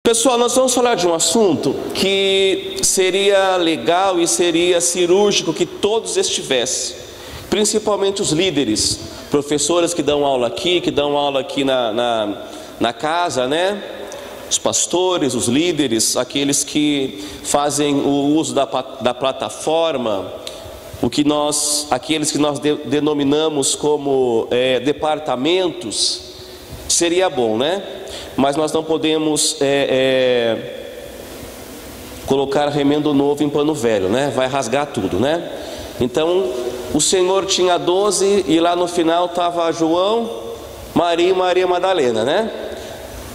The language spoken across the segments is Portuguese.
Pessoal, nós vamos falar de um assunto que seria legal e seria cirúrgico que todos estivessem, principalmente os líderes, professores que dão aula aqui na casa, né? Os pastores, os líderes, aqueles que fazem o uso da plataforma, aqueles que nós denominamos como departamentos, seria bom, né? Mas nós não podemos colocar remendo novo em pano velho, né? Vai rasgar tudo, né? Então, o Senhor tinha 12 e lá no final estava João, Maria e Maria Madalena, né?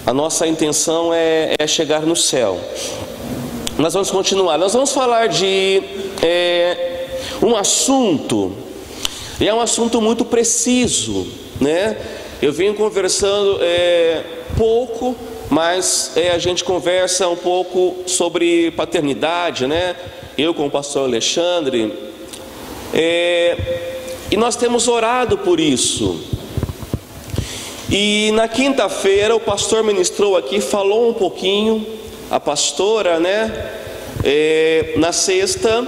A nossa intenção é chegar no céu. Nós vamos continuar. Nós vamos falar de um assunto, e é um assunto muito preciso, né? Eu venho conversando pouco, mas a gente conversa um pouco sobre paternidade, né? Eu com o pastor Alexandre, e nós temos orado por isso. E na quinta-feira o pastor ministrou aqui, falou um pouquinho, a pastora, né? Na sexta,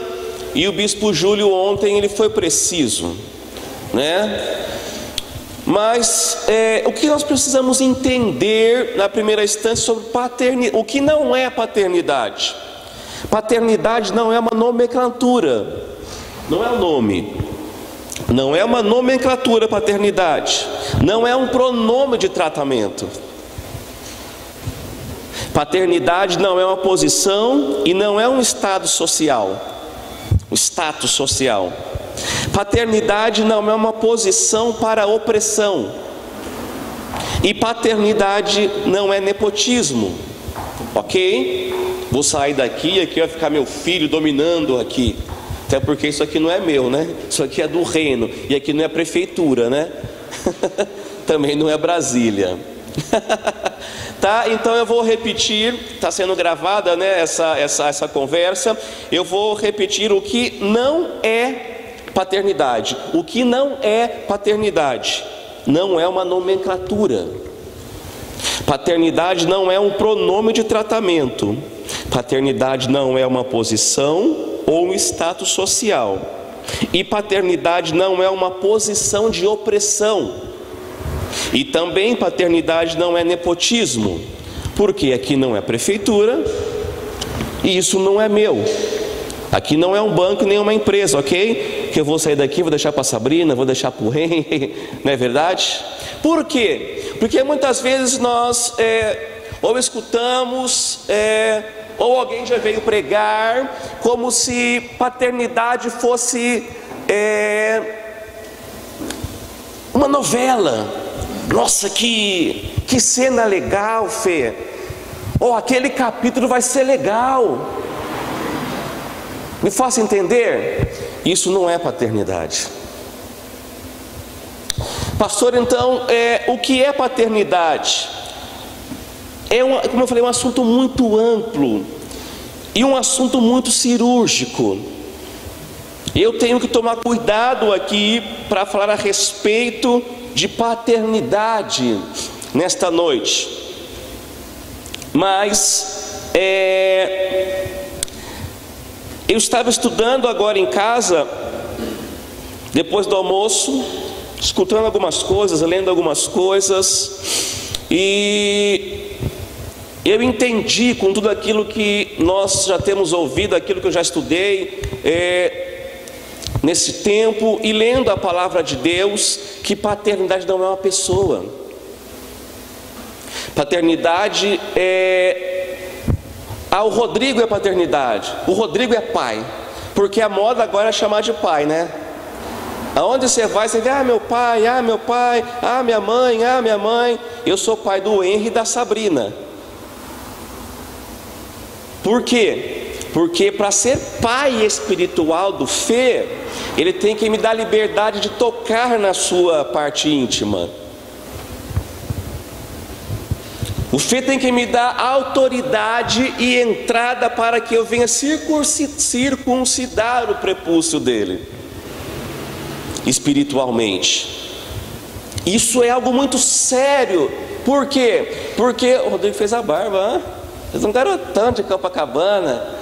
e o bispo Júlio ontem ele foi preciso, né? Mas o que nós precisamos entender na primeira instância sobre paternidade, o que não é paternidade? Paternidade não é uma nomenclatura, não é um nome, não é uma nomenclatura paternidade, não é um pronome de tratamento. Paternidade não é uma posição e não é um estado social, o status social. Paternidade não é uma posição para opressão, e paternidade não é nepotismo, ok? Vou sair daqui, aqui vai ficar meu filho dominando aqui, até porque isso aqui não é meu, né? Isso aqui é do reino, e aqui não é prefeitura, né? Também não é Brasília. Tá? Então eu vou repetir, está sendo gravada, né, essa conversa. Eu vou repetir o que não é paternidade. O que não é paternidade? Não é uma nomenclatura. Paternidade não é um pronome de tratamento. Paternidade não é uma posição ou um status social. E paternidade não é uma posição de opressão. E também paternidade não é nepotismo, porque aqui não é prefeitura e isso não é meu. Aqui não é um banco nem uma empresa, ok? Que eu vou sair daqui, vou deixar para a Sabrina, vou deixar para o Rei, não é verdade? Por quê? Porque muitas vezes nós ou escutamos, ou alguém já veio pregar, como se paternidade fosse uma novela. Nossa, que cena legal, Fê. Oh, aquele capítulo vai ser legal. Me faça entender? Isso não é paternidade. Pastor, então, o que é paternidade? Como eu falei, um assunto muito amplo e um assunto muito cirúrgico. Eu tenho que tomar cuidado aqui para falar a respeito de paternidade nesta noite. Mas eu estava estudando agora em casa, depois do almoço, escutando algumas coisas, lendo algumas coisas, e eu entendi com tudo aquilo que nós já temos ouvido, aquilo que eu já estudei nesse tempo, e lendo a palavra de Deus, que paternidade não é uma pessoa. Paternidade o Rodrigo é paternidade, o Rodrigo é pai, porque a moda agora é chamar de pai, né? Aonde você vai, você vê, meu pai, minha mãe. Eu sou pai do Henry e da Sabrina. Por quê? Porque para ser pai espiritual do Fê, ele tem que me dar liberdade de tocar na sua parte íntima. O Fê tem que me dar autoridade e entrada para que eu venha circuncidar o prepúcio dele, espiritualmente. Isso é algo muito sério. Por quê? Porque o Rodrigo fez a barba, hein? Um garotão de Copacabana.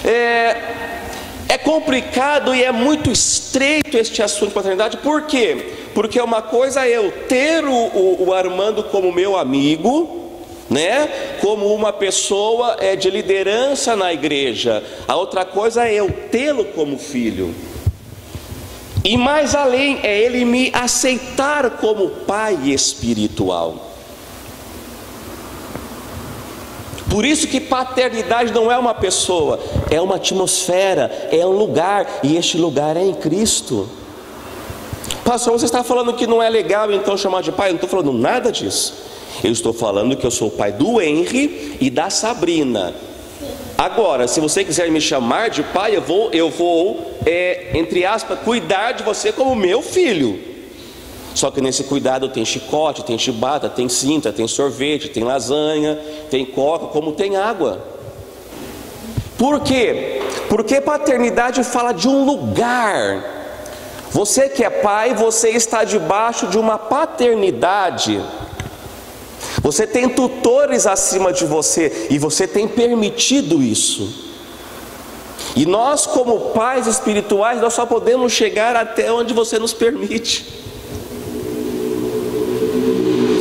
É complicado e é muito estreito este assunto de paternidade. Por quê? Porque uma coisa é eu ter o Armando como meu amigo, né? Como uma pessoa de liderança na igreja. A outra coisa é eu tê-lo como filho. E mais além, é ele me aceitar como pai espiritual. Por isso que paternidade não é uma pessoa, é uma atmosfera, é um lugar, e este lugar é em Cristo. Pastor, você está falando que não é legal então chamar de pai? Eu não estou falando nada disso. Eu estou falando que eu sou o pai do Henry e da Sabrina. Agora, se você quiser me chamar de pai, eu vou entre aspas, cuidar de você como meu filho. Só que nesse cuidado tem chicote, tem chibata, tem cinta, tem sorvete, tem lasanha, tem coca, como tem água. Por quê? Porque paternidade fala de um lugar. Você que é pai, você está debaixo de uma paternidade. Você tem tutores acima de você e você tem permitido isso. E nós, como pais espirituais, nós só podemos chegar até onde você nos permite.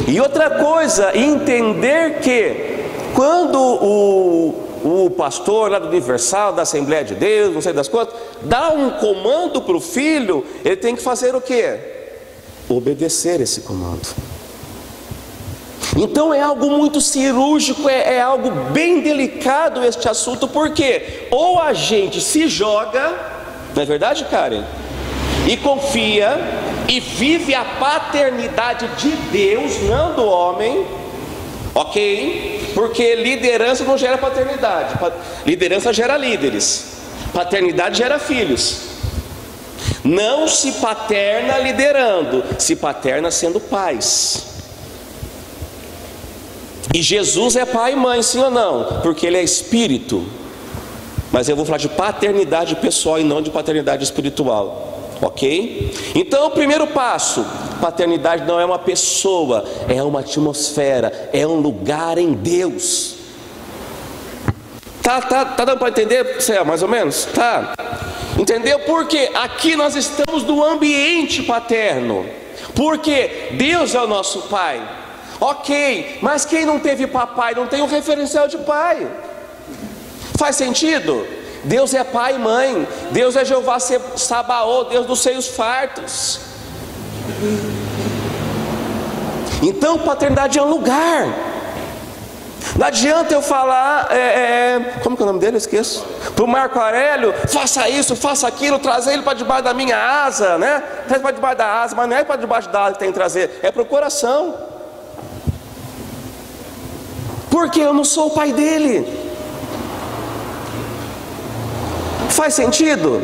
E outra coisa, entender que quando o pastor lá do Universal, da Assembleia de Deus, não sei das quantas, dá um comando para o filho, ele tem que fazer o quê? Obedecer esse comando. Então é algo muito cirúrgico, é algo bem delicado este assunto, porque ou a gente se joga, não é verdade, Karen? E confia, e vive a paternidade de Deus, não do homem, ok? Porque liderança não gera paternidade, liderança gera líderes, paternidade gera filhos. Não se paterna liderando, se paterna sendo pais. E Jesus é pai e mãe, sim ou não? Porque ele é espírito. Mas eu vou falar de paternidade pessoal e não de paternidade espiritual. Ok? Então o primeiro passo, paternidade não é uma pessoa, é uma atmosfera, é um lugar em Deus. Tá dando para entender, Céu, mais ou menos? Tá? Entendeu? Porque aqui nós estamos no ambiente paterno. Porque Deus é o nosso pai. Ok, mas quem não teve papai não tem um referencial de pai. Faz sentido? Deus é pai e mãe. Deus é Jeová Sabaoth, Deus dos seios fartos. Então paternidade é um lugar. Não adianta eu falar como que é o nome dele? Eu esqueço. Para o Marco Aurélio, faça isso, faça aquilo, trazer ele para debaixo da minha asa, né? Traz para debaixo da asa, mas não é para debaixo da asa que tem que trazer, é para o coração. Porque eu não sou o pai dele. Faz sentido?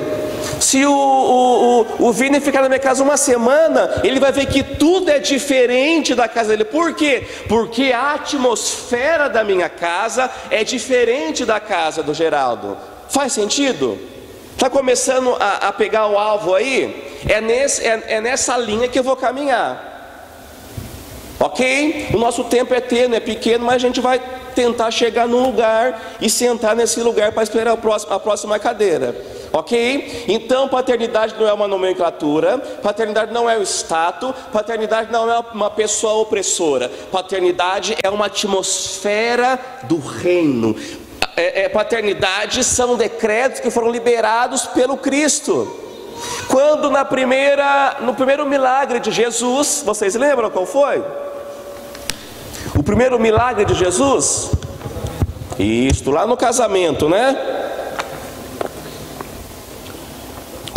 Se o Vini ficar na minha casa uma semana, ele vai ver que tudo é diferente da casa dele. Por quê? Porque a atmosfera da minha casa é diferente da casa do Geraldo. Faz sentido? Está começando a pegar o alvo aí? É nessa linha que eu vou caminhar. Ok? O nosso tempo é tênue, é pequeno, mas a gente vai tentar chegar num lugar e sentar nesse lugar para esperar a próxima cadeira. Ok? Então paternidade não é uma nomenclatura, paternidade não é o status, paternidade não é uma pessoa opressora, paternidade é uma atmosfera do reino. Paternidade são decretos que foram liberados pelo Cristo. Quando no primeiro milagre de Jesus, vocês lembram qual foi? O primeiro milagre de Jesus? Isto, lá no casamento, né?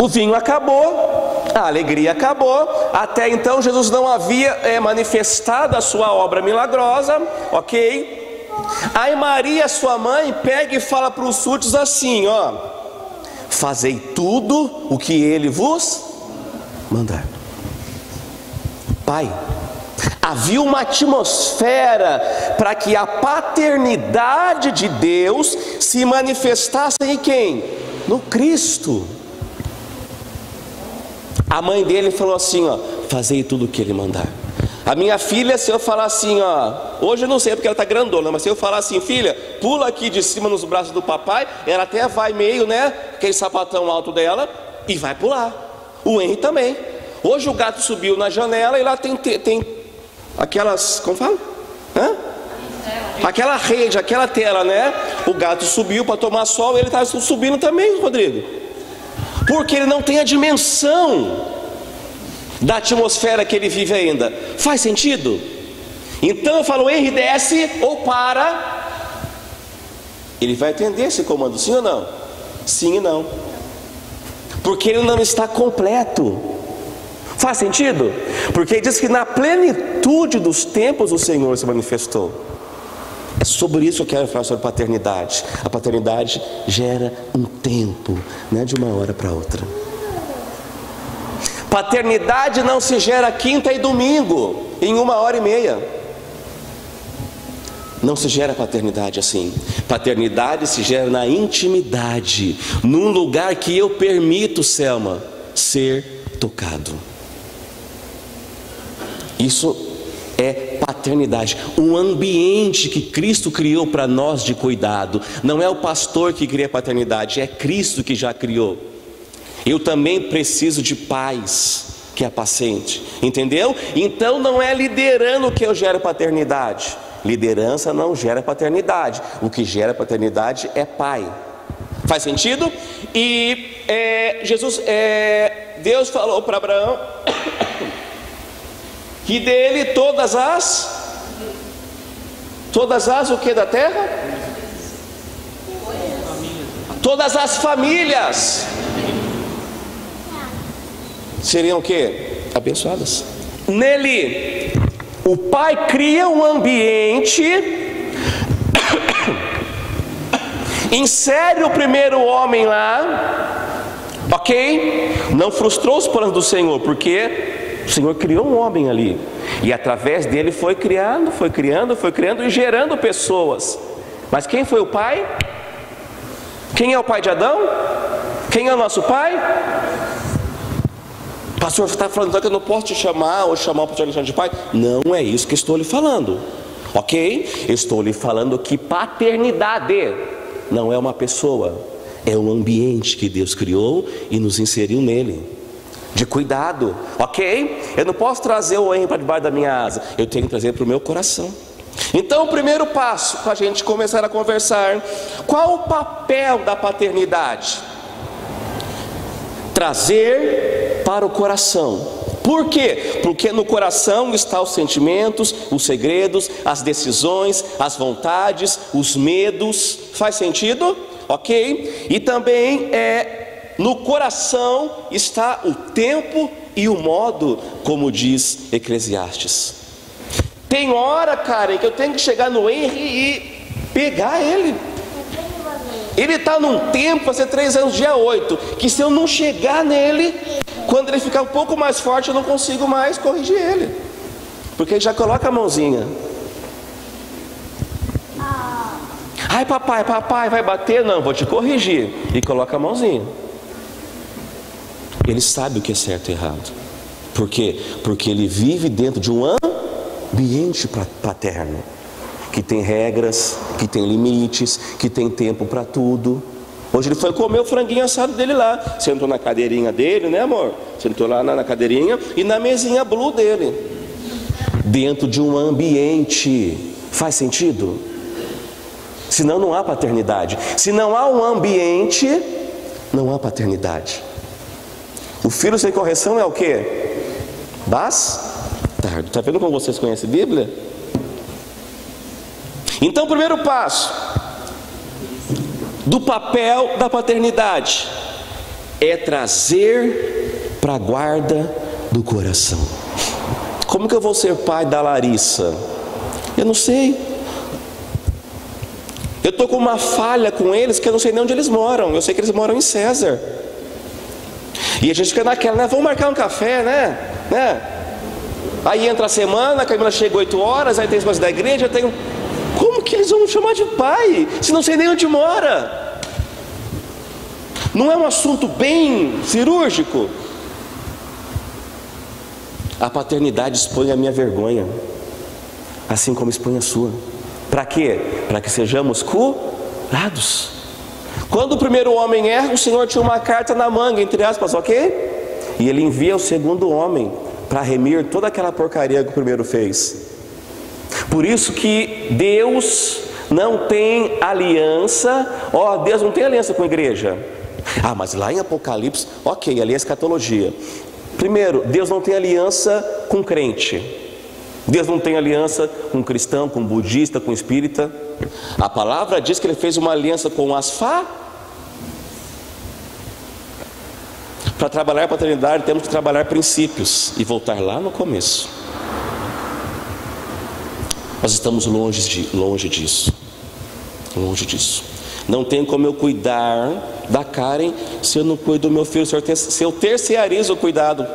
O vinho acabou, a alegria acabou. Até então Jesus não havia manifestado a sua obra milagrosa, ok? Aí Maria, sua mãe, pega e fala para os súditos assim, ó: fazei tudo o que ele vos mandar. Pai, havia uma atmosfera para que a paternidade de Deus se manifestasse em quem? No Cristo. A mãe dele falou assim, ó: fazei tudo o que ele mandar. A minha filha, se eu falar assim, ó, hoje eu não sei porque ela está grandona, mas se eu falar assim, filha, pula aqui de cima nos braços do papai, ela até vai meio, né, aquele sapatão alto dela, e vai pular. O Henry também. Hoje o gato subiu na janela e lá tem aquelas, como fala? Aquela rede, aquela tela, né? O gato subiu para tomar sol e ele está subindo também, Rodrigo. Porque ele não tem a dimensão da atmosfera que ele vive ainda. Faz sentido? Então eu falo, Henry, desce ou para. Ele vai atender esse comando, sim ou não? Sim e não. Porque ele não está completo. Faz sentido? Porque ele diz que na plenitude dos tempos o Senhor se manifestou. É sobre isso que eu quero falar, sobre paternidade. A paternidade gera um tempo, não é de uma hora para outra. Paternidade não se gera quinta e domingo, em 1h30. Não se gera paternidade assim. Paternidade se gera na intimidade, num lugar que eu permito, Selma, ser tocado. Isso é paternidade, um ambiente que Cristo criou para nós de cuidado. Não é o pastor que cria a paternidade, é Cristo que já criou. Eu também preciso de pais que apacente, entendeu? Então não é liderando que eu gero paternidade. Liderança não gera paternidade. O que gera paternidade é pai. Faz sentido? E Deus falou para Abraão que dele todas as o que da terra? Todas as famílias seriam o que? Abençoadas. Nele, o pai cria um ambiente, insere o primeiro homem lá, ok? Não frustrou os planos do Senhor, porque o Senhor criou um homem ali, e através dele foi criando e gerando pessoas. Mas quem foi o pai? Quem é o pai de Adão? Quem é o nosso pai? Pastor, você está falando que eu não posso te chamar ou chamar o pastor Alexandre de pai? Não é isso que estou lhe falando, ok? Estou lhe falando que paternidade não é uma pessoa, é um ambiente que Deus criou e nos inseriu nele, de cuidado, ok? Eu não posso trazer o Henry para debaixo da minha asa, eu tenho que trazer para o meu coração. Então o primeiro passo para a gente começar a conversar, qual o papel da paternidade? Trazer para o coração. Por quê? Porque no coração estão os sentimentos, os segredos, as decisões, as vontades, os medos. Faz sentido? Ok? E também no coração está o tempo e o modo, como diz Eclesiastes. Tem hora, Karen, que eu tenho que chegar no Henry e pegar ele. Ele está num tempo, vai ser 3 anos, dia 8, que se eu não chegar nele, quando ele ficar um pouco mais forte, eu não consigo mais corrigir ele, porque ele já coloca a mãozinha. Ai papai, vai bater? Não, vou te corrigir. E coloca a mãozinha. Ele sabe o que é certo e errado. Por quê? Porque ele vive dentro de um ambiente paterno, que tem regras, que tem limites, que tem tempo para tudo. Hoje ele foi comer o franguinho assado dele lá, sentou na cadeirinha dele, né amor? Sentou lá na cadeirinha e na mesinha blue dele, dentro de um ambiente. Faz sentido? Senão não há paternidade. Se não há um ambiente, não há paternidade. O filho sem correção é o quê? Bastardo. Está vendo como vocês conhecem a Bíblia? Então o primeiro passo do papel da paternidade é trazer para a guarda do coração. Como que eu vou ser pai da Larissa? Eu não sei. Eu estou com uma falha com eles que eu não sei nem onde eles moram. Eu sei que eles moram em César. E a gente fica naquela, né? Vamos marcar um café, né? Aí entra a semana, a Camila chega 8 horas, aí tem as coisas da igreja, tem... Como que eles vão me chamar de pai, se não sei nem onde mora? Não é um assunto bem cirúrgico? a paternidade expõe a minha vergonha, assim como expõe a sua. Para quê? Para que sejamos curados. Quando o primeiro homem erra, o Senhor tinha uma carta na manga, entre aspas, ok? E Ele envia o segundo homem para remir toda aquela porcaria que o primeiro fez. Por isso que Deus não tem aliança. Deus não tem aliança com a igreja. Mas lá em Apocalipse, ok, ali é escatologia. Primeiro, Deus não tem aliança com crente. Deus não tem aliança com cristão, com budista, com espírita. A palavra diz que Ele fez uma aliança com as Para trabalhar a paternidade temos que trabalhar princípios e voltar lá no começo. Nós estamos longe disso. Longe disso. Não tem como eu cuidar da Karen se eu não cuido do meu filho, se eu terceirizo o cuidado.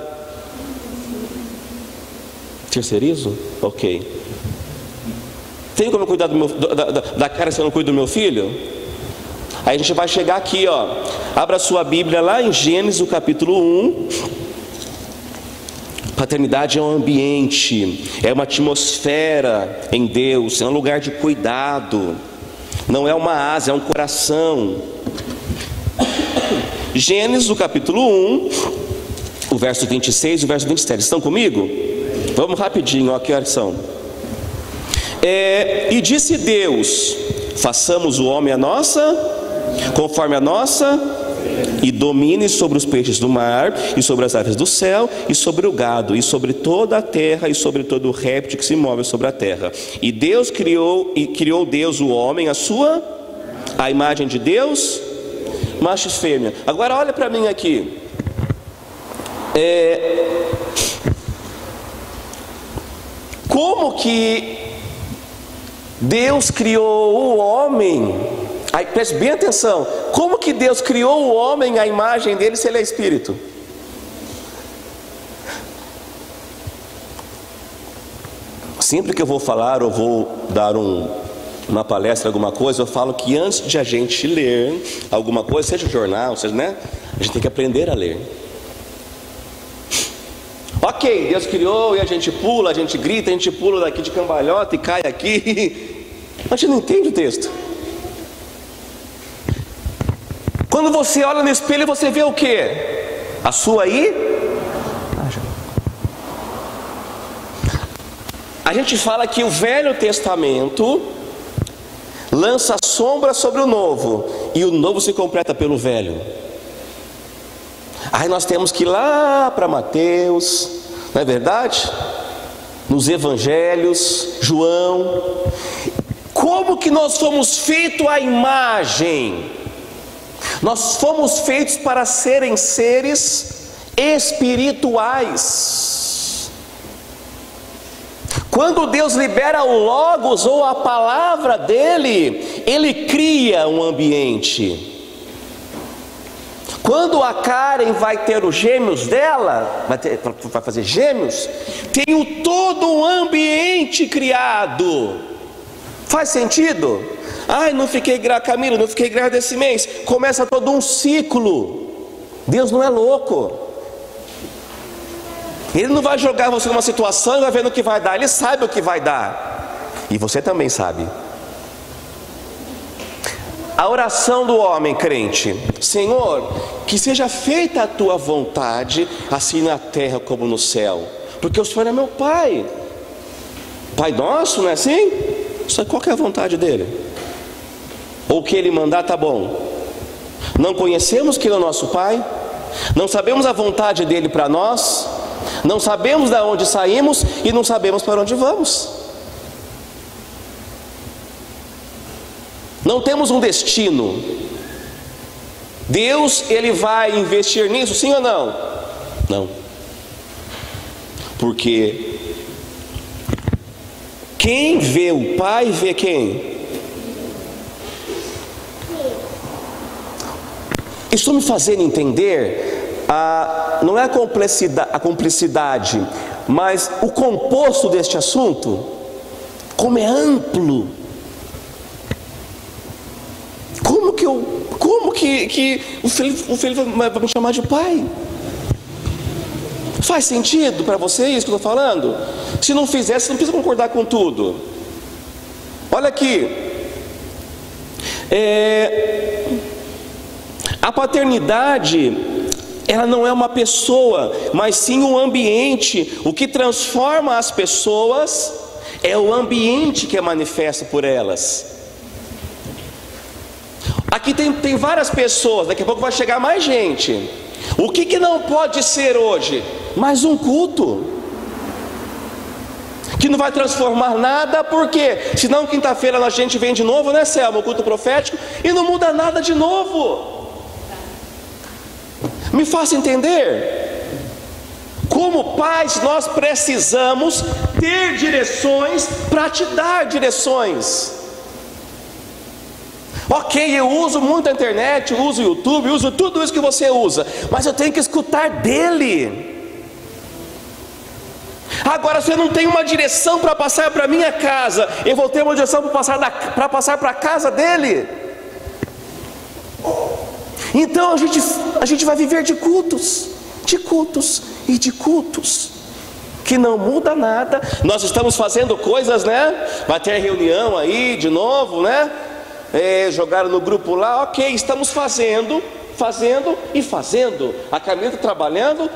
Terceirizo? Ok. Tem como eu cuidar da Karen se eu não cuido do meu filho? Aí a gente vai chegar aqui, abra sua Bíblia lá em Gênesis, o capítulo 1. Paternidade é um ambiente, é uma atmosfera em Deus, é um lugar de cuidado. Não é uma asa, é um coração. Gênesis, o capítulo 1, o verso 26 e o verso 27. Estão comigo? Vamos rapidinho, que horas são? E disse Deus: façamos o homem conforme a nossa, e domine sobre os peixes do mar, e sobre as aves do céu, e sobre o gado, e sobre toda a terra, e sobre todo o réptil que se move sobre a terra. E Deus criou Deus o homem, a imagem de Deus, macho e fêmea. Agora olha para mim aqui. Como que Deus criou o homem? Aí, preste bem atenção. Como que Deus criou o homem à imagem dele se ele é espírito? Sempre que eu vou falar ou vou dar uma palestra, alguma coisa, eu falo que antes de a gente ler alguma coisa, seja jornal, seja, a gente tem que aprender a ler. Ok, Deus criou e a gente pula, a gente grita, a gente pula daqui de cambalhota e cai aqui. A gente não entende o texto. Quando você olha no espelho, você vê o quê? A sua A gente fala que o Velho Testamento lança sombra sobre o Novo, e o Novo se completa pelo Velho. Aí nós temos que ir lá para Mateus, não é verdade? Nos Evangelhos, João. Como que nós fomos feitos à imagem? Nós fomos feitos para serem seres espirituais. Quando Deus libera o Logos ou a palavra dele, Ele cria um ambiente. Quando a Karen vai ter os gêmeos dela, vai fazer gêmeos, tem todo um ambiente criado. Faz sentido? Não fiquei grávida, Camila, não fiquei grávida esse mês. Começa todo um ciclo. Deus não é louco. Ele não vai jogar você numa situação e vai vendo o que vai dar. Ele sabe o que vai dar. E você também sabe. A oração do homem crente: Senhor, que seja feita a tua vontade, assim na terra como no céu. Porque o Senhor é meu Pai. Pai nosso, não é assim? Qual que é a vontade dele? Ou o que ele mandar tá bom. Não conhecemos que ele é o nosso Pai, não sabemos a vontade dele para nós, não sabemos de onde saímos e não sabemos para onde vamos. Não temos um destino. Deus, Ele vai investir nisso, sim ou não? Não. Porque quem vê o Pai vê quem? Estou me fazendo entender, não é a complexidade, mas o composto deste assunto, como é amplo. Como que o filho vai me chamar de pai? Faz sentido para você isso que eu estou falando? Se não fizer, você não precisa concordar com tudo. Olha aqui, a paternidade, ela não é uma pessoa, mas sim um ambiente. O que transforma as pessoas é o ambiente que é manifesto por elas. Aqui tem várias pessoas, daqui a pouco vai chegar mais gente. O que não pode ser hoje? Mais um culto, que não vai transformar nada, porque senão quinta-feira a gente vem de novo, né, Selma? O culto profético, e não muda nada de novo. Me faça entender. Como pais, nós precisamos ter direções para te dar direções. Ok, eu uso muito a internet, eu uso o YouTube, eu uso tudo isso que você usa, mas eu tenho que escutar dele. Agora, se eu não tenho uma direção para passar para minha casa, eu vou ter uma direção para passar para a casa dele. Então a gente vai viver de cultos e de cultos, que não muda nada. Nós estamos fazendo coisas, né? Vai ter reunião aí de novo, né? Jogaram no grupo lá, ok, estamos fazendo. A Camila trabalhando.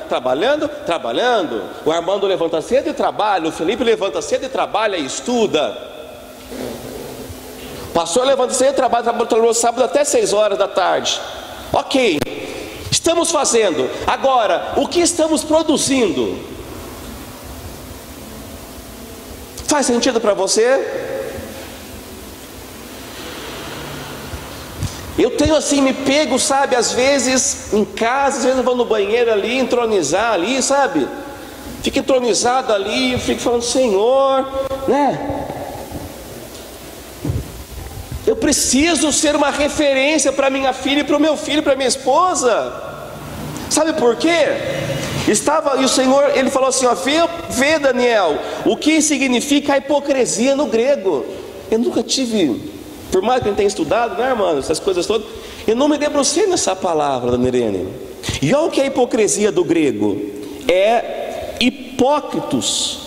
O Armando levanta cedo e trabalha. O Felipe levanta cedo e trabalha e estuda. O pastor levanta cedo e trabalha sábado até 6 horas da tarde. Ok, estamos fazendo. Agora, o que estamos produzindo? Faz sentido para você? Eu tenho assim me pego, sabe, às vezes em casa, às vezes eu vou no banheiro ali, entronizar ali, sabe? Fico entronizado ali, eu fico falando, Senhor, né? Eu preciso ser uma referência para minha filha e para o meu filho, para minha esposa. Sabe por quê? E o Senhor, Ele falou assim, ó, vê Daniel, o que significa a hipocrisia no grego. Eu nunca tive... Por mais que a gente tenha estudado, né, irmão, essas coisas todas, eu não me debrucei nessa palavra, dona Irene. E olha o que é a hipocrisia do grego: é hipócritos,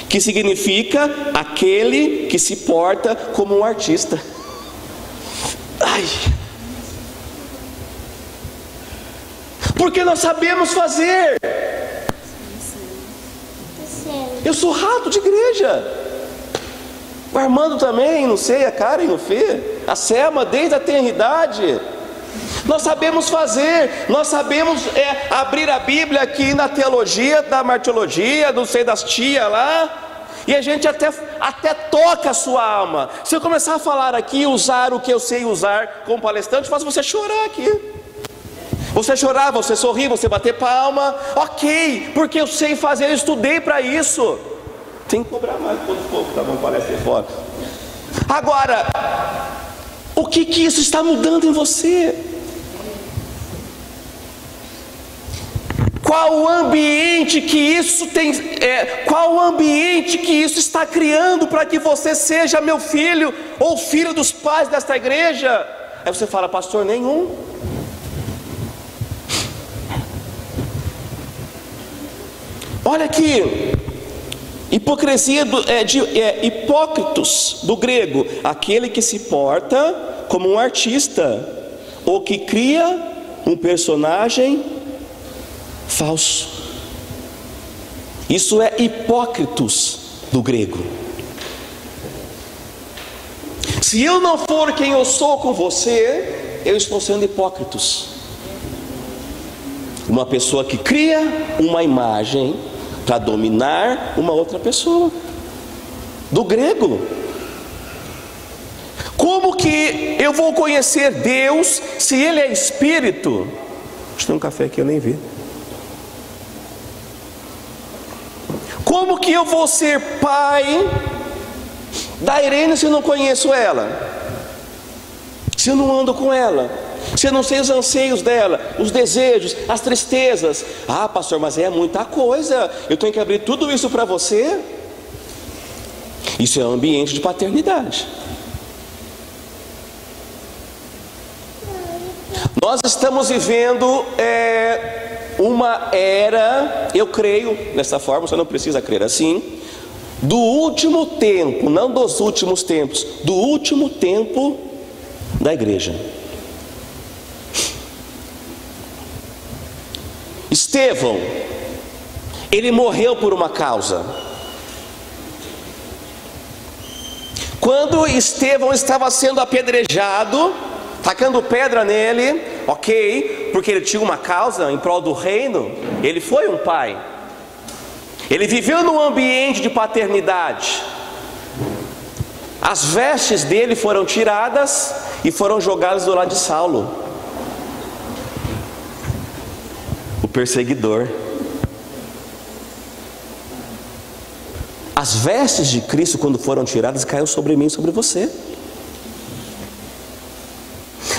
que significa aquele que se porta como um artista. Ai, porque nós sabemos fazer. Eu sou rato de igreja. O Armando também, não sei, a Karen, o Fê, a Selma, desde a tenridade. Nós sabemos fazer, nós sabemos abrir a Bíblia aqui na teologia, da martiologia, não sei, das tias lá, e a gente até toca a sua alma. Se eu começar a falar aqui, usar o que eu sei usar como palestrante, faz você chorar aqui. Você chorar, você sorrir, você bater palma, ok, porque eu sei fazer, eu estudei para isso. Tem que cobrar mais quando for, tá bom, palestra fora. Agora, o que isso está mudando em você? Qual o ambiente que isso tem? Qual o ambiente que isso está criando para que você seja meu filho ou filho dos pais desta igreja? Aí você fala, pastor, nenhum. Olha aqui. Hipocrisia hipócritos do grego, aquele que se porta como um artista, ou que cria um personagem falso. Isso é hipócritos do grego. Se eu não for quem eu sou com você, eu estou sendo hipócritos. Uma pessoa que cria uma imagem para dominar uma outra pessoa. Do grego. Como que eu vou conhecer Deus se Ele é Espírito? Deixa eu ter um café aqui, eu nem vi. Como que eu vou ser pai da Irene se eu não conheço ela? Se eu não ando com ela? Se eu não sei os anseios dela, os desejos, as tristezas? Ah, pastor, mas é muita coisa. Eu tenho que abrir tudo isso para você? Isso é um ambiente de paternidade. Nós estamos vivendo uma era, eu creio dessa forma, você não precisa crer assim, do último tempo, não dos últimos tempos, do último tempo da igreja. Estevão, ele morreu por uma causa. Quando Estevão estava sendo apedrejado, tacando pedra nele, ok, porque ele tinha uma causa em prol do reino, ele foi um pai. Ele viveu num ambiente de paternidade. As vestes dele foram tiradas e foram jogadas do lado de Saulo, o perseguidor. As vestes de Cristo, quando foram tiradas, caiu sobre mim e sobre você.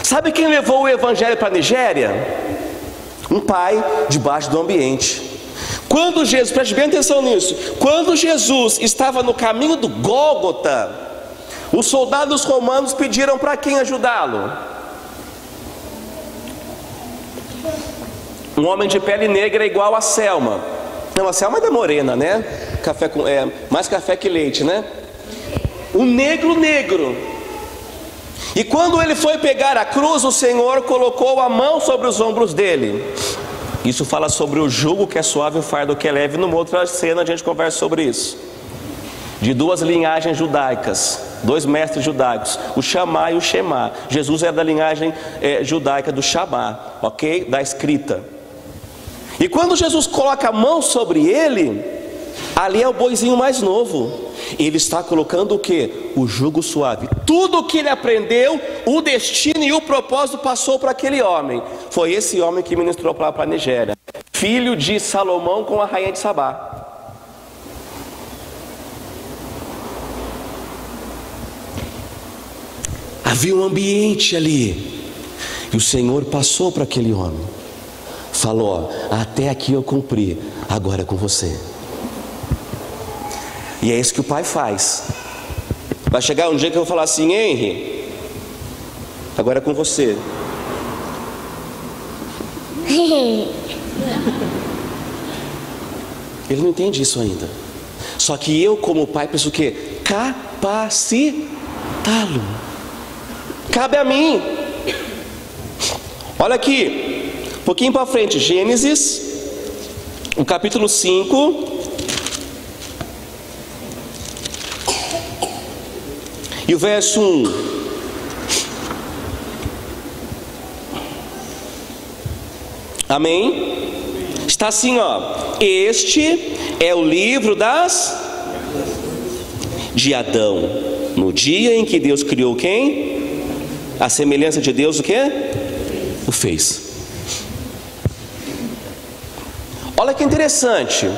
Sabe quem levou o evangelho para a Nigéria? Um pai debaixo do ambiente. Quando Jesus, preste bem atenção nisso, quando Jesus estava no caminho do Gólgota, os soldados romanos pediram para quem ajudá-lo? Um homem de pele negra igual a Selma. Não, a Selma é da morena, né? Café com, mais café que leite, né? Um negro. E quando ele foi pegar a cruz, o Senhor colocou a mão sobre os ombros dele. Isso fala sobre o jugo que é suave e o fardo que é leve. Numa outra cena a gente conversa sobre isso. De duas linhagens judaicas, dois mestres judaicos, o Chamá e o Shemá. Jesus é da linhagem judaica do Chamá, ok? Da escrita. E quando Jesus coloca a mão sobre ele, ali é o boizinho mais novo. Ele está colocando o que? O jugo suave. Tudo o que ele aprendeu, o destino e o propósito passou para aquele homem. Foi esse homem que ministrou para a Nigéria, filho de Salomão com a rainha de Sabá. Havia um ambiente ali, e o Senhor passou para aquele homem, falou: ó, até aqui eu cumpri, agora é com você. E é isso que o pai faz. Vai chegar um dia que eu vou falar assim: Henry, agora é com você. Ele não entende isso ainda. Só que eu, como pai, penso o quê? Capacitá-lo. Cabe a mim. Olha aqui, um pouquinho para frente, Gênesis, o capítulo 5. E o verso 1. Amém? Está assim, ó. Este é o livro de Adão. No dia em que Deus criou quem? A semelhança de Deus o quê? O fez. Olha que interessante.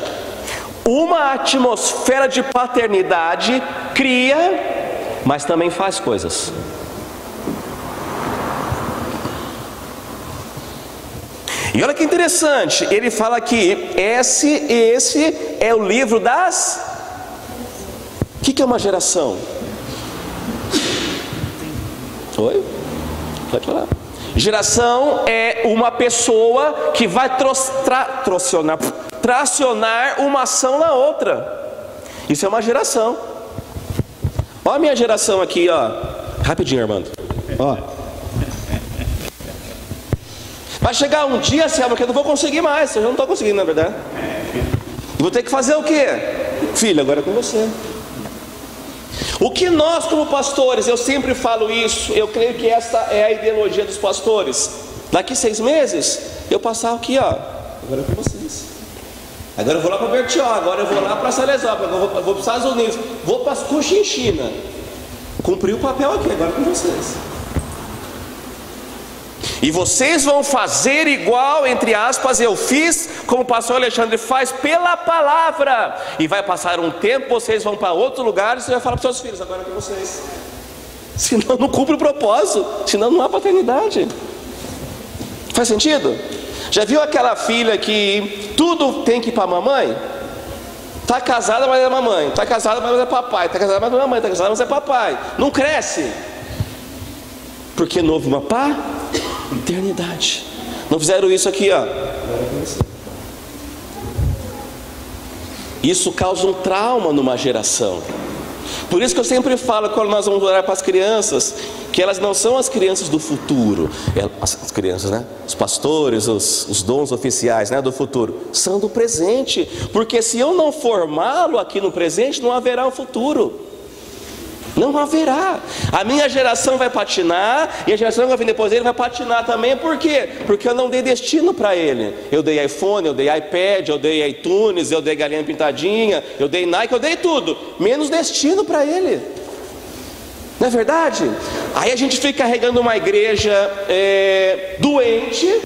Uma atmosfera de paternidade cria, mas também faz coisas. E olha que interessante, ele fala que esse é o livro das... O que é uma geração? Oi? Pode falar. Geração é uma pessoa que vai tracionar uma ação na outra. Isso é uma geração. Olha a minha geração aqui, ó. Rapidinho, Armando. Ó. Vai chegar um dia, Selma, que eu não vou conseguir mais. Eu já não estou conseguindo, na verdade. Vou ter que fazer o quê? Filho, agora é com você. O que nós como pastores, eu sempre falo isso, eu creio que essa é a ideologia dos pastores. Daqui 6 meses, eu passar aqui, ó. Agora é com vocês. Agora eu vou lá para Bertió, agora eu vou lá para Salesópolis, agora eu vou para os Estados Unidos, vou para Cochinchina. Cumpri o papel aqui, agora é com vocês. E vocês vão fazer igual, entre aspas, eu fiz, como o pastor Alexandre faz, pela palavra. E vai passar um tempo, vocês vão para outro lugar, e você vai falar para os seus filhos: agora é com vocês. Senão não cumpre o propósito, senão não há paternidade. Faz sentido? Já viu aquela filha que tudo tem que ir para a mamãe? Está casada, mas é mamãe. Está casada, mas é papai. Está casada, mas não é mamãe. Está casada, mas é papai. Não cresce. Porque não houve uma paternidade. Não fizeram isso aqui, ó. Isso causa um trauma numa geração. Por isso que eu sempre falo, quando nós vamos orar para as crianças, que elas não são as crianças do futuro. As crianças, né? Os pastores, os dons oficiais, né, do futuro, são do presente. Porque se eu não formá-lo aqui no presente, não haverá um futuro. Não haverá. A minha geração vai patinar, e a geração que vai vir depois dele vai patinar também. Por quê? Porque eu não dei destino para ele. Eu dei iPhone, eu dei iPad, eu dei iTunes, eu dei galinha pintadinha, eu dei Nike, eu dei tudo, menos destino para ele. Não é verdade? Aí a gente fica carregando uma igreja doente.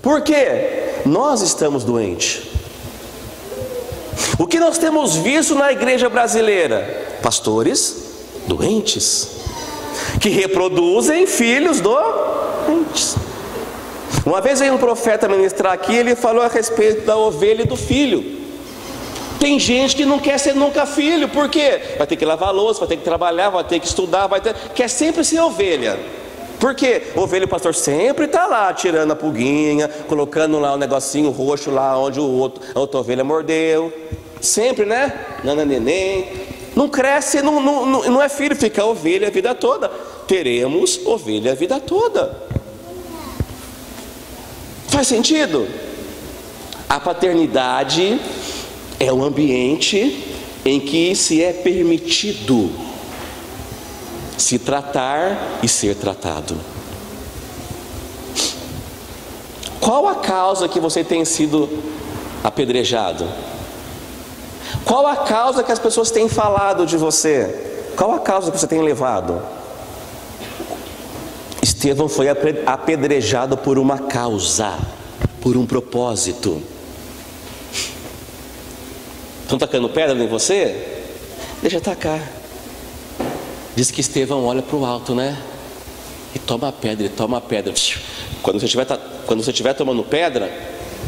Por quê? Nós estamos doentes. O que nós temos visto na igreja brasileira? Pastores doentes, que reproduzem filhos doentes. Uma vez veio um profeta ministrar aqui, ele falou a respeito da ovelha e do filho. Tem gente que não quer ser nunca filho, por quê? Vai ter que lavar louça, vai ter que trabalhar, vai ter que estudar, quer sempre ser ovelha. Por quê? Ovelha, o pastor sempre está lá, tirando a pulguinha, colocando lá um negocinho roxo lá onde a outra ovelha mordeu. Sempre, né? Nana neném. Não cresce, não é filho, fica ovelha a vida toda. Teremos ovelha a vida toda. Faz sentido? A paternidade é um ambiente em que se é permitido se tratar e ser tratado. Qual a causa que você tem sido apedrejado? Qual a causa que as pessoas têm falado de você? Qual a causa que você tem levado? Estevão foi apedrejado por uma causa, por um propósito. Estão tacando pedra em você? Deixa tacar. Diz que Estevão olha para o alto, né? E toma a pedra, Quando você estiver tomando pedra,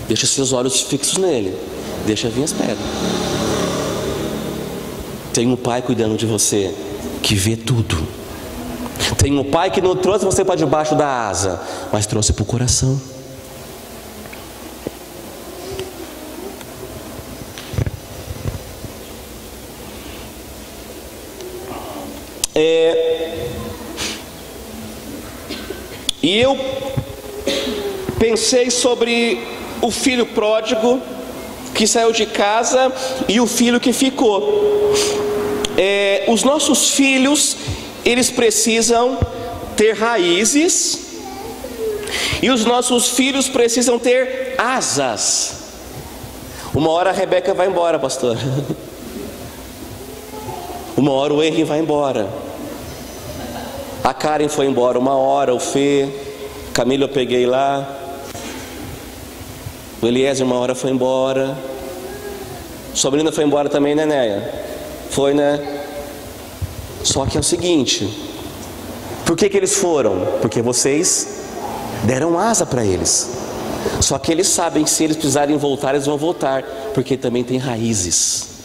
deixa seus olhos fixos nele. Deixa vir as pedras. Tem um pai cuidando de você, que vê tudo. Tem um pai que não trouxe você para debaixo da asa, mas trouxe para o coração. E eu pensei sobre o filho pródigo que saiu de casa e o filho que ficou. Os nossos filhos, eles precisam ter raízes, e os nossos filhos precisam ter asas. Uma hora a Rebeca vai embora, pastor. Uma hora o Henry vai embora. A Karen foi embora uma hora, o Fê, Camila eu peguei lá. O Eliezer uma hora foi embora. Sua menina foi embora também, né, Néia? Foi, né? Só que é o seguinte: por que eles foram? Porque vocês deram asa para eles. Só que eles sabem que se eles precisarem voltar, eles vão voltar, porque também tem raízes.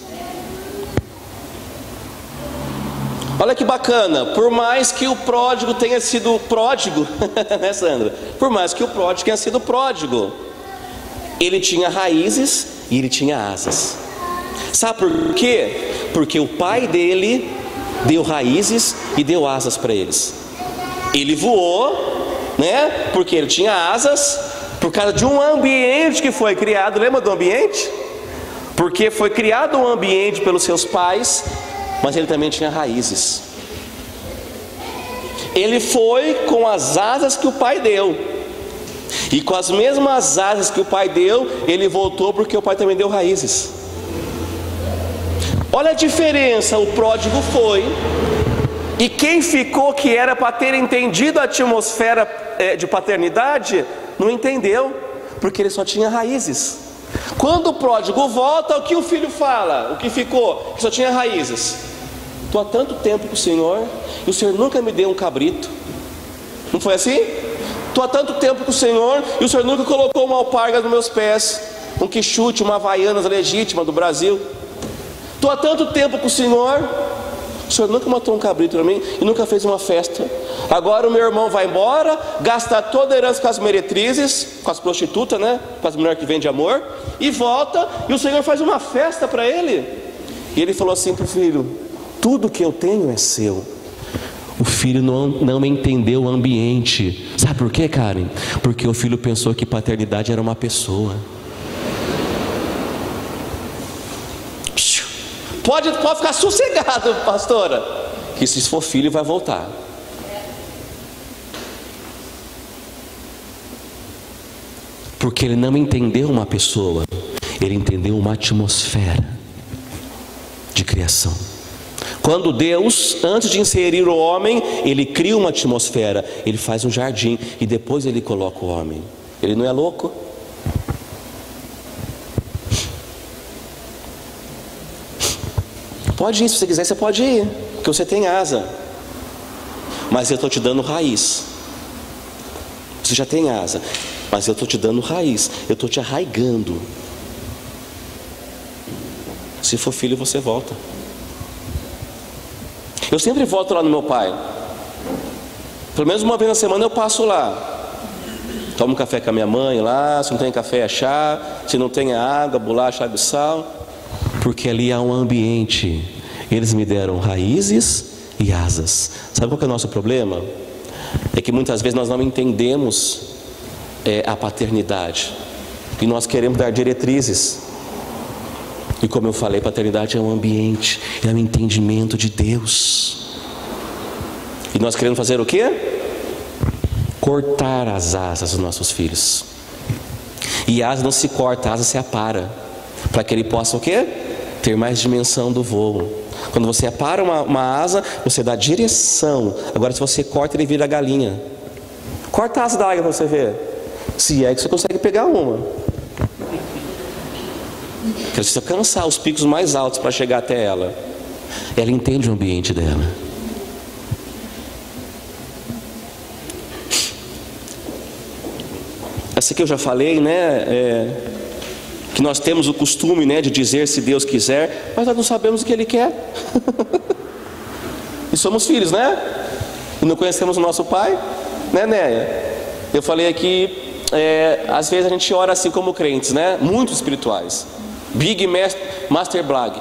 Olha que bacana, por mais que o pródigo tenha sido pródigo, né, Sandra? Por mais que o pródigo tenha sido pródigo, ele tinha raízes e ele tinha asas. Sabe por quê? Porque o pai dele deu raízes e deu asas para eles. Ele voou, né? Porque ele tinha asas, por causa de um ambiente que foi criado. Lembra do ambiente? Porque foi criado um ambiente pelos seus pais, mas ele também tinha raízes. Ele foi com as asas que o pai deu, e com as mesmas asas que o pai deu, ele voltou porque o pai também deu raízes. Olha a diferença, o pródigo foi, e quem ficou, que era para ter entendido a atmosfera de paternidade, não entendeu, porque ele só tinha raízes. Quando o pródigo volta, o que o filho fala? O que ficou? Que só tinha raízes. Estou há tanto tempo com o Senhor, e o Senhor nunca me deu um cabrito. Não foi assim? Estou há tanto tempo com o Senhor, e o Senhor nunca colocou uma alparga nos meus pés, um quichute, uma Havaianas legítima do Brasil. Estou há tanto tempo com o Senhor nunca matou um cabrito para mim, e nunca fez uma festa. Agora o meu irmão vai embora, gasta toda a herança com as meretrizes, com as prostitutas, né? Com as mulheres que vendem amor, e volta, e o Senhor faz uma festa para ele. E ele falou assim para o filho: tudo que eu tenho é seu. O filho não entendeu o ambiente. Sabe por quê, Karen? Porque o filho pensou que paternidade era uma pessoa. Pode ficar sossegado, pastora, que se for filho vai voltar. Porque ele não entendeu uma pessoa, ele entendeu uma atmosfera de criação. Quando Deus, antes de inserir o homem, ele cria uma atmosfera, ele faz um jardim e depois ele coloca o homem. Ele não é louco? Pode ir, se você quiser, você pode ir, porque você tem asa. Mas eu estou te dando raiz. Você já tem asa, mas eu estou te dando raiz, eu estou te arraigando. Se for filho, você volta. Eu sempre volto lá no meu pai. Pelo menos uma vez na semana eu passo lá. Tomo café com a minha mãe lá. Se não tem café é chá. Se não tem água, bolacha, água e sal. Porque ali há um ambiente. Eles me deram raízes e asas. Sabe qual que é o nosso problema? É que muitas vezes nós não entendemos a paternidade. E nós queremos dar diretrizes. E como eu falei, paternidade é um ambiente, é um entendimento de Deus. E nós queremos fazer o quê? Cortar as asas dos nossos filhos. E a asa não se corta, a asa se apara, para que ele possa o quê? Ter mais dimensão do voo. Quando você apara uma asa, você dá direção. Agora se você corta, ele vira galinha. Corta a asa da águia para você ver. Se é que você consegue pegar uma. Precisa alcançar os picos mais altos para chegar até ela. Ela entende o ambiente dela. Essa que eu já falei, né? Que nós temos o costume, né, de dizer se Deus quiser, mas nós não sabemos o que Ele quer. E somos filhos, né? E não conhecemos o nosso Pai, né, Néia? Eu falei aqui, às vezes a gente ora assim como crentes, né? Muito espirituais. Big Master Blog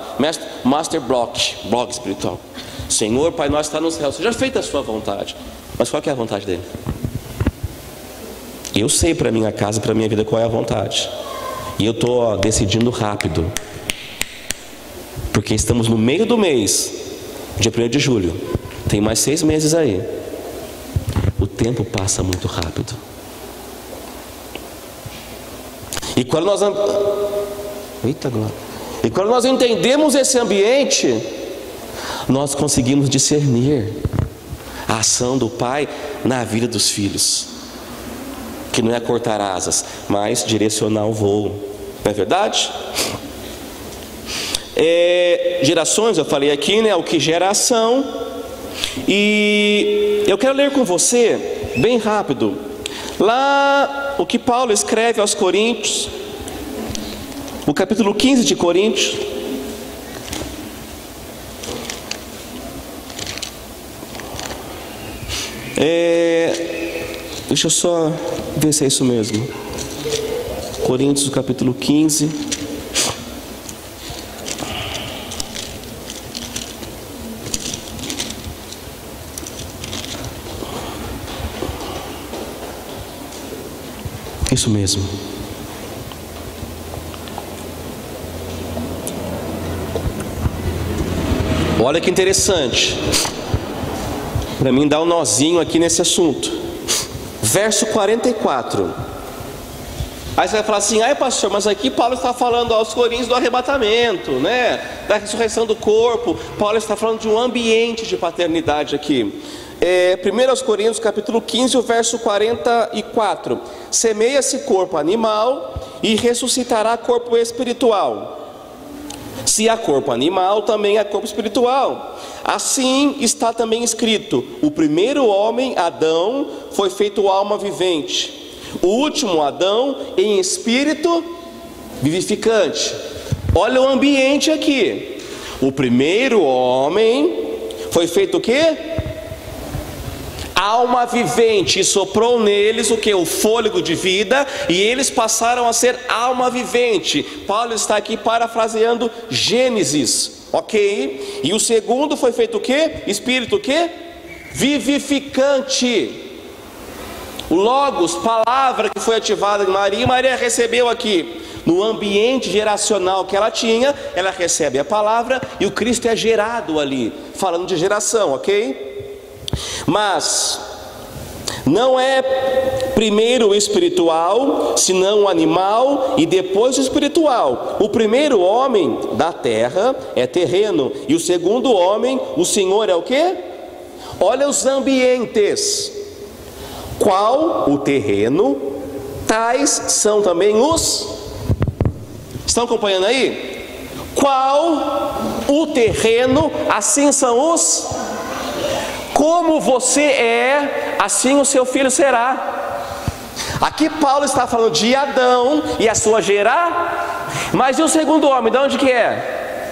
espiritual. Senhor, Pai nosso está no céu, seja feita a sua vontade. Mas qual que é a vontade dele? Eu sei para minha casa, para minha vida qual é a vontade. E eu estou decidindo rápido. Porque estamos no meio do mês, dia 1º de julho. Tem mais 6 meses aí. O tempo passa muito rápido. E quando nós entendemos esse ambiente, nós conseguimos discernir a ação do Pai na vida dos filhos, que não é cortar asas, mas direcionar o voo. Não é verdade? Gerações, eu falei aqui, né? O que gera ação. E eu quero ler com você, bem rápido, lá o que Paulo escreve aos Coríntios, o capítulo 15 de Coríntios. Deixa eu só ver se é isso mesmo. Coríntios, capítulo 15. Isso mesmo. Olha que interessante. Para mim dar um nozinho aqui nesse assunto. Verso 44. Aí você vai falar assim: ai pastor, mas aqui Paulo está falando aos Coríntios do arrebatamento, né? Da ressurreição do corpo. Paulo está falando de um ambiente de paternidade aqui. 1 Coríntios capítulo 15, o verso 44. Semeia-se corpo animal e ressuscitará corpo espiritual. Se há corpo animal, também há corpo espiritual. Assim está também escrito: o primeiro homem, Adão, foi feito alma vivente. O último Adão, em espírito vivificante. Olha o ambiente aqui. O primeiro homem foi feito o quê? alma vivente, e soprou neles o que? O fôlego de vida, e eles passaram a ser alma vivente. Paulo está aqui parafraseando Gênesis, ok? E o segundo foi feito o que? Espírito o que? Vivificante. O Logos, palavra que foi ativada em Maria, Maria recebeu aqui, no ambiente geracional que ela tinha, ela recebe a palavra e o Cristo é gerado ali, falando de geração, ok? Mas não é primeiro o espiritual, senão o animal, e depois o espiritual. O primeiro homem da terra é terreno, e o segundo homem, o Senhor é o quê? Olha os ambientes. Qual o terreno, tais são também os... Estão acompanhando aí? Qual o terreno, assim são os... Como você é, assim o seu filho será. Aqui Paulo está falando de Adão e a sua mas e o segundo homem, de onde que é?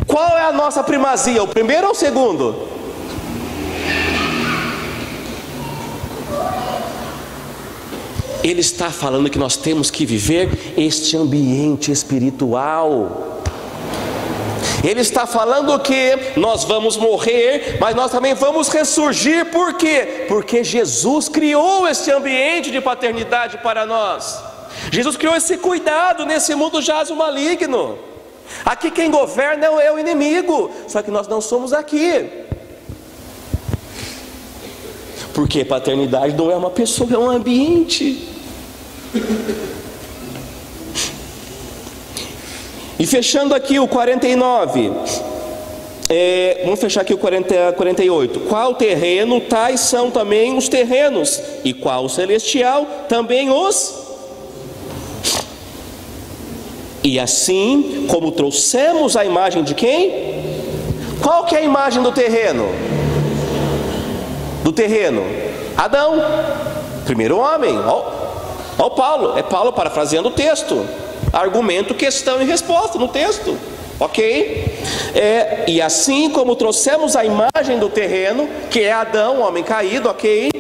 Qual é a nossa primazia, o primeiro ou o segundo? Ele está falando que nós temos que viver este ambiente espiritual. Ele está falando que nós vamos morrer, mas nós também vamos ressurgir. Por quê? Porque Jesus criou este ambiente de paternidade para nós. Jesus criou esse cuidado. Nesse mundo jaz o maligno. Aqui quem governa é o inimigo. Só que nós não somos aqui. Porque paternidade não é uma pessoa, é um ambiente. E fechando aqui o 49, vamos fechar aqui o 48. Qual terreno, tais são também os terrenos, e qual celestial, também os. E assim como trouxemos a imagem de quem? Qual que é a imagem do terreno? Do terreno? Adão, primeiro homem. Ó Paulo, é Paulo parafraseando o texto. Argumento, questão e resposta no texto, ok? E assim como trouxemos a imagem do terreno, que é Adão, o homem caído, ok?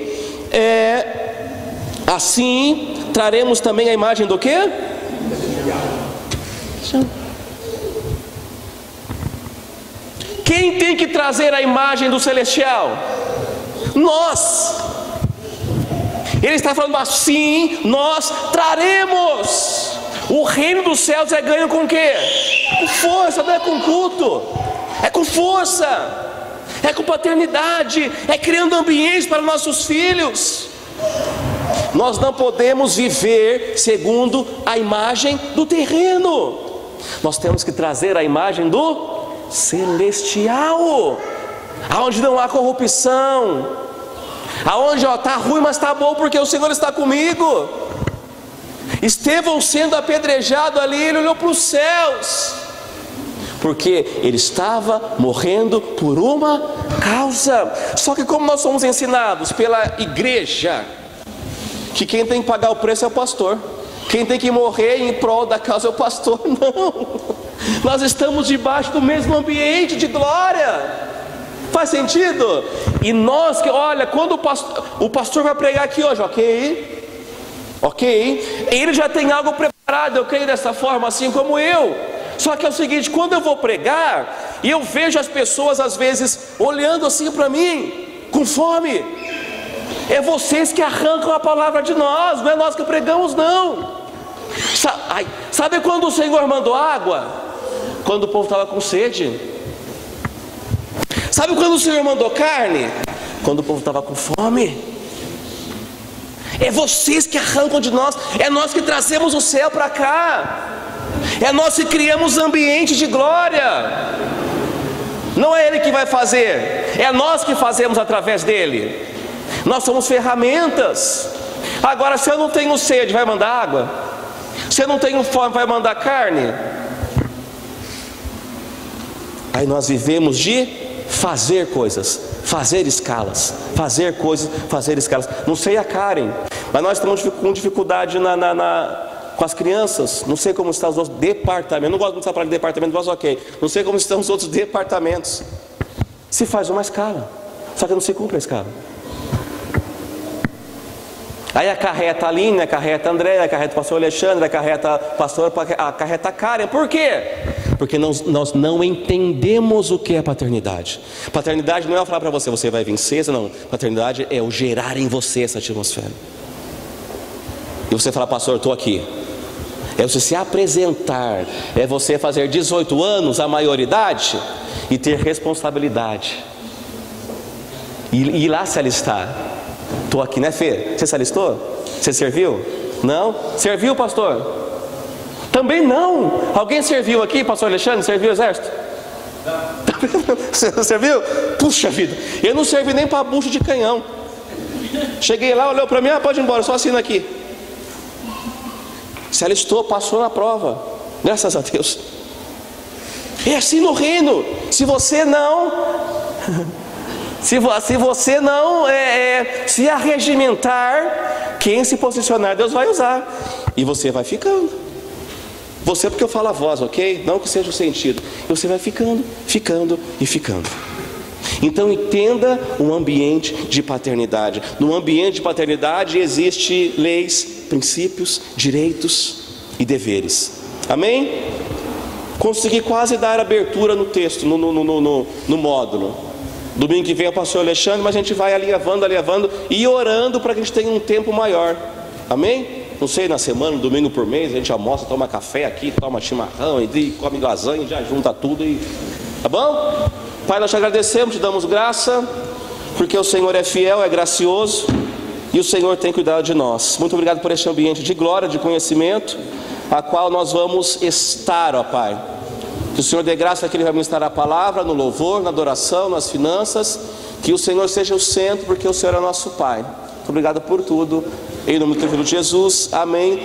Assim traremos também a imagem do quê? Quem tem que trazer a imagem do celestial? Nós. Ele está falando assim, nós traremos. O reino dos céus é ganho com o quê? Com força, não é com culto. É com força. É com paternidade. É criando ambientes para nossos filhos. Nós não podemos viver segundo a imagem do terreno. Nós temos que trazer a imagem do celestial, aonde não há corrupção, aonde está ruim, mas está bom porque o Senhor está comigo. Estevão sendo apedrejado ali, ele olhou para os céus, porque ele estava morrendo por uma causa. Só que como nós somos ensinados pela igreja, que quem tem que pagar o preço é o pastor, quem tem que morrer em prol da causa é o pastor. Não, nós estamos debaixo do mesmo ambiente de glória. Faz sentido? E nós que, olha, quando o pastor vai pregar aqui hoje, ok, ele já tem algo preparado, eu creio dessa forma, assim como eu. Só que é o seguinte, quando eu vou pregar, e eu vejo as pessoas às vezes olhando assim para mim, com fome, é vocês que arrancam a palavra de nós, não é nós que pregamos, não. Sabe quando o Senhor mandou água? Quando o povo estava com sede. Sabe quando o Senhor mandou carne? Quando o povo estava com fome. É vocês que arrancam de nós, é nós que trazemos o céu para cá, é nós que criamos ambiente de glória. Não é Ele que vai fazer, é nós que fazemos através dEle. Nós somos ferramentas. Agora, se eu não tenho sede, vai mandar água? Se eu não tenho fome, vai mandar carne? Aí nós vivemos de fazer coisas, fazer escalas, fazer coisas, fazer escalas. Não sei a Karen, mas nós estamos com dificuldade com as crianças. Não sei como estão os outros departamentos. Não gosto muito de falar de departamento, mas ok. Não sei como estão os outros departamentos. Se faz uma escala, só que não se cumpre a escala. Aí acarreta a Aline, acarreta a André, acarreta o pastor Alexandre, acarreta a pastora, acarreta a Karen. Por quê? Porque nós não entendemos o que é paternidade. Paternidade não é eu falar para você, você vai vencer, não. Paternidade é eu gerar em você essa atmosfera. E você fala, pastor, estou aqui. É você se apresentar, é você fazer 18 anos, a maioridade, e ter responsabilidade. E lá se alistar. Estou aqui, né, Fê? Você se alistou? Você serviu? Não? Serviu, pastor? Também não. Alguém serviu aqui, pastor Alexandre? Serviu o exército? Não. Serviu? Puxa vida, eu não servi nem para bucho de canhão. Cheguei lá, olhou para mim, pode ir embora, só assina aqui. Se alistou, passou na prova. Graças a Deus. É assim no reino. Se você não se você não se arregimentar, quem se posicionar, Deus vai usar. E você vai ficando. Você, porque eu falo a voz, ok? Não que seja o sentido. E você vai ficando, ficando e ficando. Então entenda um ambiente de paternidade. No ambiente de paternidade existe leis, princípios, direitos e deveres. Amém? Consegui quase dar abertura no texto, no módulo. Domingo que vem é o pastor Alexandre, mas a gente vai alinhavando e orando para que a gente tenha um tempo maior. Amém? Não sei, na semana, um domingo por mês, a gente almoça, toma café aqui, toma chimarrão, e come lasanha, já junta tudo e... Tá bom? Pai, nós te agradecemos, te damos graça, porque o Senhor é fiel, é gracioso, e o Senhor tem cuidado de nós. Muito obrigado por este ambiente de glória, de conhecimento, a qual nós vamos estar, ó Pai. Que o Senhor dê graça que Ele vai ministrar a palavra, no louvor, na adoração, nas finanças. Que o Senhor seja o centro, porque o Senhor é nosso Pai. Muito obrigado por tudo. Em nome do Filho de Jesus, amém.